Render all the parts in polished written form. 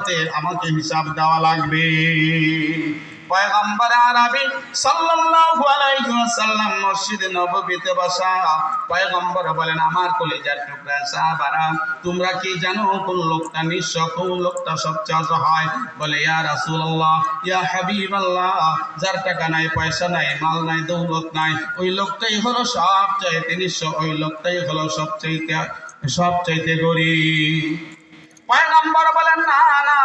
আদালতে আমাকে হিসাব দেওয়া লাগবে। পয়গম্বর আরবি সাল্লাল্লাহু আলাইহি ওয়াসাল্লাম মসজিদে নববীতে বসা। পয়গম্বর বলেন, আমার কলিজার টুকরা সাহাবারা, তোমরা কি জানো কোন লোকটা নিঃস্ব, কোন লোকটা সবচেয়ে অসহায়? বলে, ইয়া রাসূলুল্লাহ, ইয়া হাবিবাল্লাহ, যার টাকা নাই, পয়সা নাই, মাল নাই, দৌলত নাই, ওই লোকটাই হলো সবচাইতে নিঃস্ব, ওই লোকটাই হলো সবচাইতে গরীব। পয়গম্বর বলেন, না না,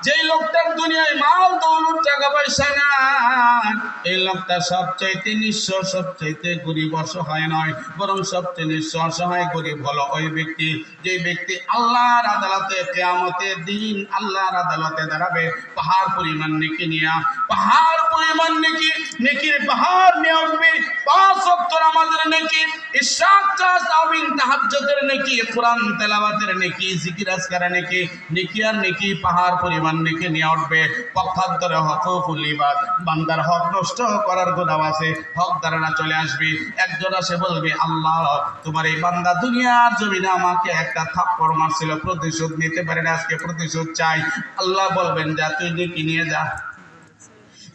যেই লোকটার দুনিয়ায় মাল দৌলত টাকা পয়সা নাই, এই লোকটা সবচাইতে নিঃস্ব, সবচাইতে গরিব অসহায় নয়, বরং সবচেয়ে নিঃস্ব অসহায় গরিব হলো ওই ব্যক্তি, যে ব্যক্তি আল্লাহর আদালতে কিয়ামতের দিন আল্লাহর আদালতে দাঁড়াবে পাহাড় পরিমাণ নেকি নিয়া, পাহাড় পরিমাণ নেকি, নেকির পাহাড় নিয়ে উঠবে। 5 ওয়াক্ত নামাজের নেকি, ইশরাক তাওবিন তাহাজ্জুদের নেকি, কোরআন তেলাওয়াতের নেকি, জিকির আজকারের নেকি, নেকি আর নেকি পাহাড় পরিমাণ নেকি নিয়ে উঠবে। পক্ষান্তরে হকুকুল ইবাদ, বান্দার হক নষ্ট করার গুনাহ আছে, হক দ্বারা চলে আসবে। একজন আসে বলবে, আল্লাহ, তোমার এই বান্দা দুনিয়ার জমিনে আমাকে একটা থাপ্পড় মারছিল, প্রতিশোধ নিতে পারে না, আজকে প্রতিশোধ চাই। আল্লাহ বলবেন, যা, তুই নেকি নিয়ে যা,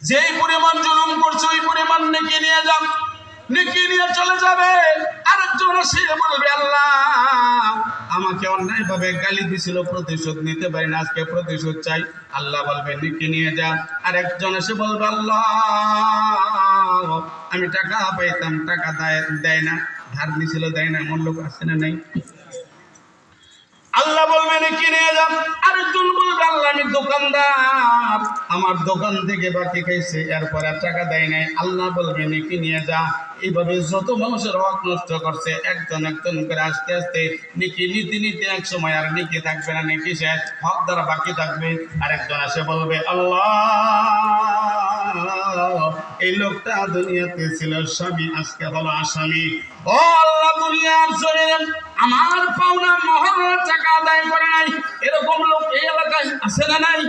যেই পরিমাণ জুলুম করছো ওই পরিমাণ নেকি নিয়ে যা। নেকি নিয়ে চলে যাবে। আরেকজন এসে বলবে, আল্লাহ, আমাকে অন্যায় ভাবে গালি দিছিল, প্রতিশোধ নিতে পারি না, আজকে প্রতিশোধ চাই। আল্লাহ বলবে, নেকি নিয়ে যা। আরেকজন এসে বলবে, আল্লাহ, আমি টাকা পাইতাম, টাকা দেয় না, ধার দিছিল দেয় না, এমন লোক আছে না নাই? আল্লাহ বলবে, নেকি নিয়ে যান। আরেকজন বলবে, আল্লাহ, আমি দোকানদার, আমার দোকান থেকে বাকি খাইছে, এরপর আর টাকা দেয় নাই। আল্লাহ বলবে, নেকি নিয়ে যা। এইভাবে যত মানুষের হক নষ্ট করছে, একজন একজন করে আস্তে আস্তে নেকি নিতে নিতে এক সময় আর নেকি থাকবে না, নেকি শেষ, হক দ্বারা বাকি থাকবে। আরেকজন এসে বলবে, আল্লাহ, এই লোকটা দুনিয়াতে ছিল স্বামী, আজকে হলো আসামি। ও আল্লাহ, দুনিয়ার জমিনে আমার পাওনা মহারণার টাকা আদায় করে নাই, এরকম লোক এই এলাকায় আছে না নাই?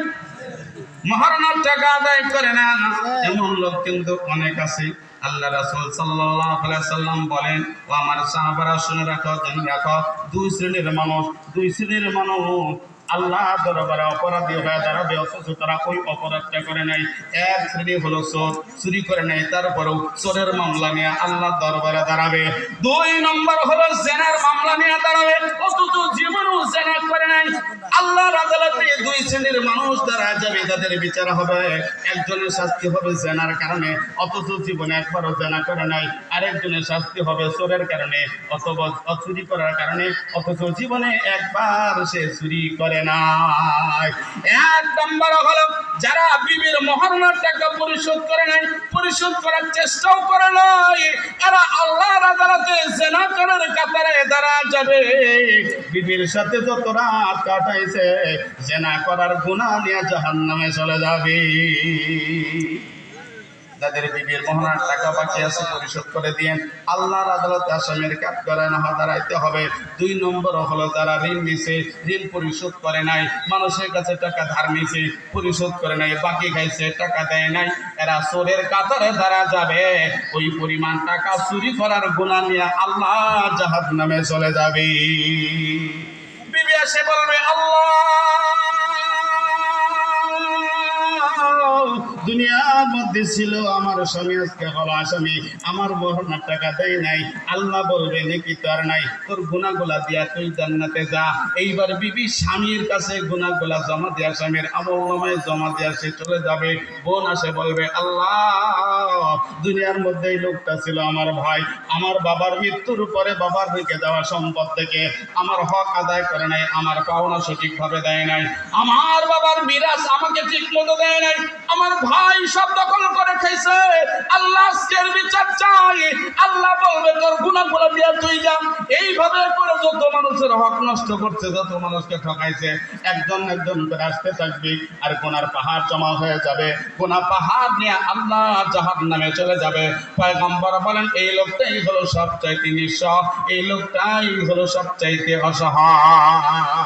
মহারণার টাকা আদায় করে না, এমন লোক কিন্তু অনেক আছে। আল্লাহ রাসূল সাল্লাল্লাহু আলাইহি সাল্লাম বলেন, ও আমার সাহাবারা, শুনে রাখো, জেনে রাখো, দুই শ্রেণীর মানুষ আল্লাহ দরবারে অপরাধী হয়ে দাঁড়াবে, অথচ তারা ওই অপরাধটা করে নাই। এক শ্রেণী হলো চোর, চুরি করে নাই, তারপরেও চোরের মামলা নিয়ে আল্লাহ দরবারে দাঁড়াবে। 2 নম্বর হলো জেনার মামলা নিয়ে দাঁড়াবে, অথচ জীবনেও জেনা করে নাই। আল্লাহর আদালতে 2 শ্রেণীর মানুষ দাঁড়ায় যাবে, তাদের বিচার হবে। একজনের শাস্তি হবে জেনার কারণে, অথচ জীবনে একবারও জেনা করে নাই। আরেকজনের শাস্তি হবে চোরের কারণে, অথবা চুরি করার কারণে, অথচ জীবনে একবার সে চুরি করে নাই। 1 নম্বর হলো যারা বিবির মহারণার টাকা পরিশোধ করে নাই, পরিশোধ করার চেষ্টাও করে নাই, এরা আল্লাহর আদালতে জেনা করার কাতারে দাঁড়া যাবে। বিবির সাথে যত রাত কাটাইছে, জেনা করার গুনাহ নিয়ে জাহান্নামে চলে যাবে। যাদের বিবির মহারণার টাকা বাকি আছে, পরিশোধ করে দিয়েন। আল্লাহর আদালতে আসামির কাঠগড়ায় না দাঁড়াইতে হবে। 2 নম্বর হলো যারা ঋণ নিছে, ঋণ পরিশোধ করে নাই, মানুষের কাছে টাকা ধার নিছে, পরিশোধ করে নাই, বাকি খাইছে, টাকা দেয় নাই, এরা চোরের কাতারে দাঁড়া যাবে। ওই পরিমাণ টাকা চুরি করার গুনাহ নিয়ে আল্লাহ জাহান্নামে চলে যাবে। বিবি এসে বলবে, আল্লাহ, দুনিয়ার মধ্যে ছিল আমার স্বামী, আজকে হলো আসামি, আমার মহারণার টাকা দেয় নাই। আল্লাহ বলবে, নেকি তো আর নাই, তোর গুনাহগুলা দিয়া তুই জান্নাতে যা। এইবার বিবি স্বামীর কাছে গুনাহগুলা জমা দিয়া, স্বামীর আমলনামায় জমা দিয়া সে চলে যাবে। বোন আসে বলবে, আল্লাহ, দুনিয়ার মধ্যে এই লোকটা ছিল আমার ভাই, আমার বাবার মৃত্যুর পরে বাবার রেখে দেওয়া সম্পদ থেকে আমার হক আদায় করে নাই, আমার পাওনা সঠিকভাবে দেয় নাই, আমার বাবার মিরাজ আমাকে ঠিক মতো দেয় নাই, আমার ভাই সব দখল করে খাইছে। আল্লাহ আজকের বিচার চাই। আল্লাহ বলবে, তোর গুনাহগুলো দিয়া তুই যা। এইভাবে করে যত মানুষের হক নষ্ট করছে, যত মানুষকে ঠকাইছে, একজন একজন করে আসতে থাকবে, আর গুনার পাহাড় জমা হয়ে যাবে। গুনাহ পাহাড় নিয়ে আল্লাহ জাহান্নামে চলে যাবে। পয়গম্বর বলেন, এই লোকটাই হলো সবচাইতে নিঃস্ব, এই লোকটাই হলো সবচাইতে অসহায়।